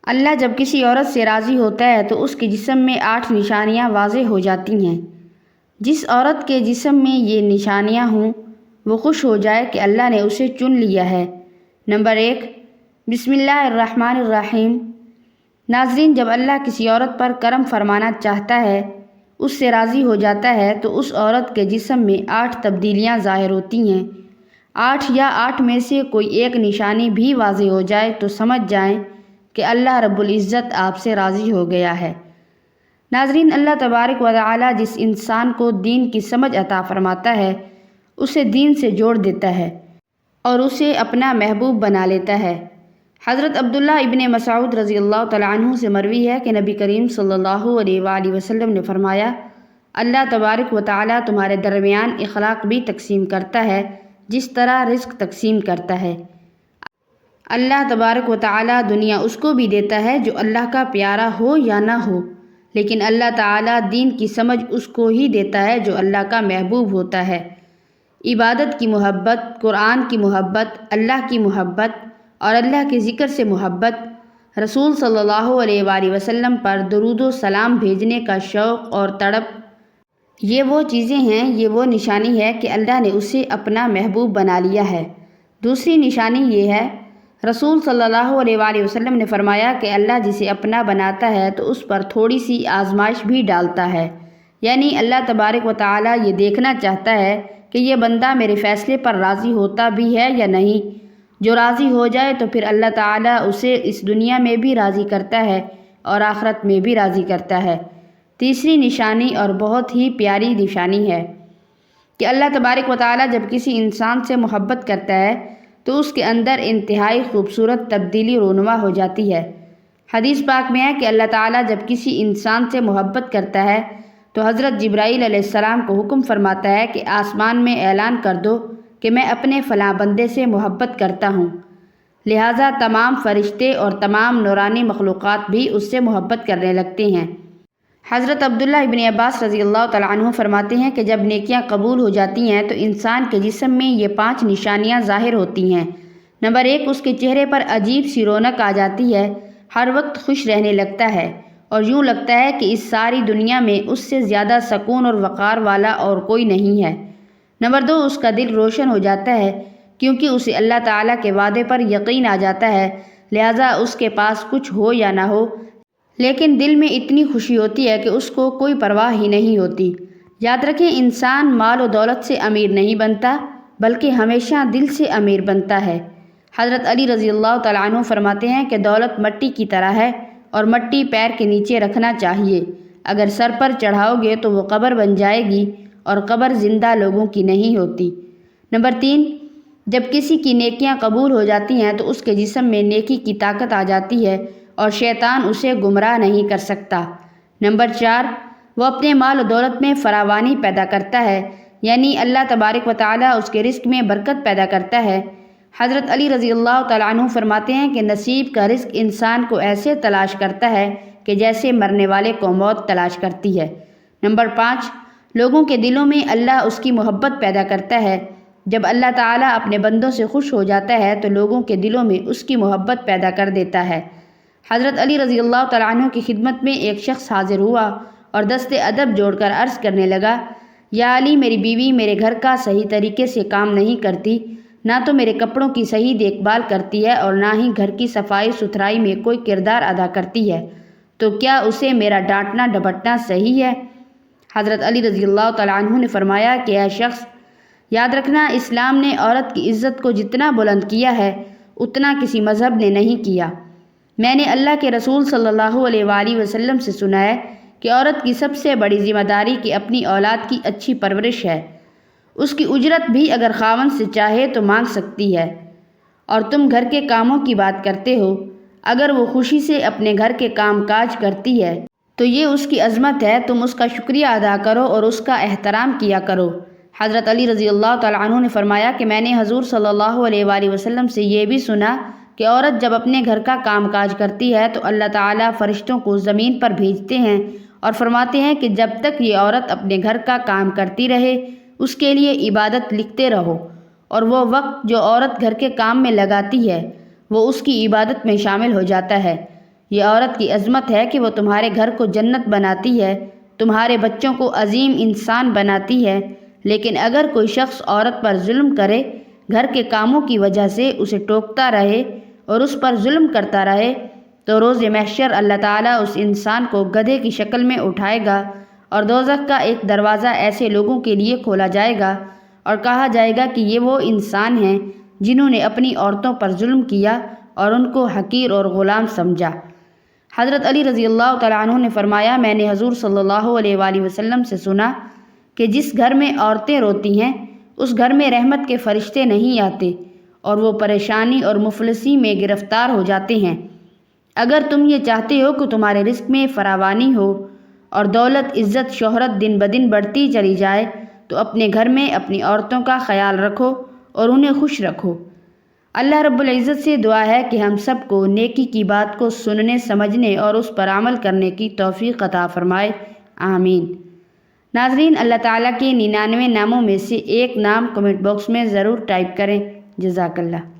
اللہ جب کسی عورت سے راضی ہوتا ہے تو اس کے جسم میں 8 نشانیاں واضح ہو جاتی ہیں۔ جس عورت کے جسم میں یہ نشانیاں ہوں وہ خوش ہو جائے کہ اللہ نے اسے چن لیا ہے۔ نمبر 1، بسم اللہ الرحمن الرحیم۔ ناظرین، جب اللہ کسی عورت پر کرم فرمانا چاہتا ہے، اس سے راضی ہو جاتا ہے تو اس عورت کے جسم میں 8 تبدیلیاں ظاہر ہوتی ہیں۔ 8 یا 8 میں سے کوئی ایک نشانی بھی واضح ہو جائے تو سمجھ جائیں کہ اللہ رب العزت آپ سے راضی ہو گیا ہے۔ ناظرین، اللہ تبارک و تعالی جس انسان کو دین کی سمجھ عطا فرماتا ہے اسے دین سے جوڑ دیتا ہے اور اسے اپنا محبوب بنا لیتا ہے۔ حضرت عبداللہ ابن مسعود رضی اللہ تعالیٰ عنہ سے مروی ہے کہ نبی کریم صلی اللہ علیہ وآلہ وسلم نے فرمایا، اللہ تبارک و تعالی تمہارے درمیان اخلاق بھی تقسیم کرتا ہے جس طرح رزق تقسیم کرتا ہے۔ اللہ تبارک و تعالی دنیا اس کو بھی دیتا ہے جو اللہ کا پیارا ہو یا نہ ہو، لیکن اللہ تعالی دین کی سمجھ اس کو ہی دیتا ہے جو اللہ کا محبوب ہوتا ہے۔ عبادت کی محبت، قرآن کی محبت، اللہ کی محبت اور اللہ کے ذکر سے محبت، رسول صلی اللہ علیہ وآلہ وسلم پر درود و سلام بھیجنے کا شوق اور تڑپ، یہ وہ چیزیں ہیں، یہ وہ نشانی ہے کہ اللہ نے اسے اپنا محبوب بنا لیا ہے۔ دوسری نشانی یہ ہے، رسول صلی اللہ علیہ وآلہ وسلم نے فرمایا کہ اللہ جسے اپنا بناتا ہے تو اس پر تھوڑی سی آزمائش بھی ڈالتا ہے، یعنی اللہ تبارک و تعالی یہ دیکھنا چاہتا ہے کہ یہ بندہ میرے فیصلے پر راضی ہوتا بھی ہے یا نہیں۔ جو راضی ہو جائے تو پھر اللہ تعالی اسے اس دنیا میں بھی راضی کرتا ہے اور آخرت میں بھی راضی کرتا ہے۔ تیسری نشانی اور بہت ہی پیاری نشانی ہے کہ اللہ تبارک و تعالی جب کسی انسان سے محبت کرتا ہے تو اس کے اندر انتہائی خوبصورت تبدیلی رونما ہو جاتی ہے۔ حدیث پاک میں ہے کہ اللہ تعالی جب کسی انسان سے محبت کرتا ہے تو حضرت جبرائیل علیہ السلام کو حکم فرماتا ہے کہ آسمان میں اعلان کر دو کہ میں اپنے فلاں بندے سے محبت کرتا ہوں، لہٰذا تمام فرشتے اور تمام نورانی مخلوقات بھی اس سے محبت کرنے لگتے ہیں۔ حضرت عبداللہ ابن عباس رضی اللہ تعالیٰ عنہ فرماتے ہیں کہ جب نیکیاں قبول ہو جاتی ہیں تو انسان کے جسم میں یہ 5 نشانیاں ظاہر ہوتی ہیں۔ نمبر 1، اس کے چہرے پر عجیب سی رونق آ جاتی ہے، ہر وقت خوش رہنے لگتا ہے اور یوں لگتا ہے کہ اس ساری دنیا میں اس سے زیادہ سکون اور وقار والا اور کوئی نہیں ہے۔ نمبر 2، اس کا دل روشن ہو جاتا ہے کیونکہ اسے اللہ تعالیٰ کے وعدے پر یقین آ جاتا ہے، لہٰذا اس کے پاس کچھ ہو یا نہ ہو لیکن دل میں اتنی خوشی ہوتی ہے کہ اس کو کوئی پرواہ ہی نہیں ہوتی۔ یاد رکھیں، انسان مال و دولت سے امیر نہیں بنتا بلکہ ہمیشہ دل سے امیر بنتا ہے۔ حضرت علی رضی اللہ تعالیٰ عنہ فرماتے ہیں کہ دولت مٹی کی طرح ہے اور مٹی پیر کے نیچے رکھنا چاہیے، اگر سر پر چڑھاؤ گے تو وہ قبر بن جائے گی اور قبر زندہ لوگوں کی نہیں ہوتی۔ نمبر 3، جب کسی کی نیکیاں قبول ہو جاتی ہیں تو اس کے جسم میں نیکی کی طاقت آ جاتی ہے اور شیطان اسے گمراہ نہیں کر سکتا۔ نمبر 4، وہ اپنے مال و دولت میں فراوانی پیدا کرتا ہے، یعنی اللہ تبارک و تعالیٰ اس کے رزق میں برکت پیدا کرتا ہے۔ حضرت علی رضی اللہ تعالیٰ عنہ فرماتے ہیں کہ نصیب کا رزق انسان کو ایسے تلاش کرتا ہے کہ جیسے مرنے والے کو موت تلاش کرتی ہے۔ نمبر 5، لوگوں کے دلوں میں اللہ اس کی محبت پیدا کرتا ہے۔ جب اللہ تعالیٰ اپنے بندوں سے خوش ہو جاتا ہے تو لوگوں کے دلوں میں اس کی محبت پیدا کر دیتا ہے۔ حضرت علی رضی اللہ تعالیٰ عنہ کی خدمت میں ایک شخص حاضر ہوا اور دست ادب جوڑ کر عرض کرنے لگا، یا علی، میری بیوی میرے گھر کا صحیح طریقے سے کام نہیں کرتی، نہ تو میرے کپڑوں کی صحیح دیکھ بھال کرتی ہے اور نہ ہی گھر کی صفائی ستھرائی میں کوئی کردار ادا کرتی ہے، تو کیا اسے میرا ڈانٹنا ڈپٹنا صحیح ہے؟ حضرت علی رضی اللہ تعالیٰ عنہ نے فرمایا کہ اے شخص، یاد رکھنا، اسلام نے عورت کی عزت کو جتنا بلند کیا ہے اتنا کسی مذہب نے نہیں کیا۔ میں نے اللہ کے رسول صلی اللہ علیہ وآلہ وسلم سے سنا ہے کہ عورت کی سب سے بڑی ذمہ داری کہ اپنی اولاد کی اچھی پرورش ہے، اس کی اجرت بھی اگر خاوند سے چاہے تو مانگ سکتی ہے۔ اور تم گھر کے کاموں کی بات کرتے ہو، اگر وہ خوشی سے اپنے گھر کے کام کاج کرتی ہے تو یہ اس کی عظمت ہے، تم اس کا شکریہ ادا کرو اور اس کا احترام کیا کرو۔ حضرت علی رضی اللہ تعالیٰ عنہ نے فرمایا کہ میں نے حضور صلی اللہ علیہ وآلہ وسلم سے یہ بھی سنا کہ عورت جب اپنے گھر کا کام کاج کرتی ہے تو اللہ تعالیٰ فرشتوں کو زمین پر بھیجتے ہیں اور فرماتے ہیں کہ جب تک یہ عورت اپنے گھر کا کام کرتی رہے اس کے لیے عبادت لکھتے رہو، اور وہ وقت جو عورت گھر کے کام میں لگاتی ہے وہ اس کی عبادت میں شامل ہو جاتا ہے۔ یہ عورت کی عظمت ہے کہ وہ تمہارے گھر کو جنت بناتی ہے، تمہارے بچوں کو عظیم انسان بناتی ہے، لیکن اگر کوئی شخص عورت پر ظلم کرے، گھر کے کاموں کی وجہ سے اسے ٹوکتا رہے اور اس پر ظلم کرتا رہے، تو روز محشر اللہ تعالیٰ اس انسان کو گدھے کی شکل میں اٹھائے گا اور دوزخ کا ایک دروازہ ایسے لوگوں کے لیے کھولا جائے گا اور کہا جائے گا کہ یہ وہ انسان ہیں جنہوں نے اپنی عورتوں پر ظلم کیا اور ان کو حقیر اور غلام سمجھا۔ حضرت علی رضی اللہ تعالیٰ عنہ نے فرمایا، میں نے حضور صلی اللہ علیہ وآلہ وسلم سے سنا کہ جس گھر میں عورتیں روتی ہیں اس گھر میں رحمت کے فرشتے نہیں آتے اور وہ پریشانی اور مفلسی میں گرفتار ہو جاتے ہیں۔ اگر تم یہ چاہتے ہو کہ تمہارے رزق میں فراوانی ہو اور دولت، عزت، شہرت دن بدن بڑھتی چلی جائے تو اپنے گھر میں اپنی عورتوں کا خیال رکھو اور انہیں خوش رکھو۔ اللہ رب العزت سے دعا ہے کہ ہم سب کو نیکی کی بات کو سننے، سمجھنے اور اس پر عمل کرنے کی توفیق عطا فرمائے، آمین۔ ناظرین، اللہ تعالیٰ کے 99 ناموں میں سے ایک نام کمنٹ باکس میں ضرور ٹائپ کریں۔ جزاک اللہ۔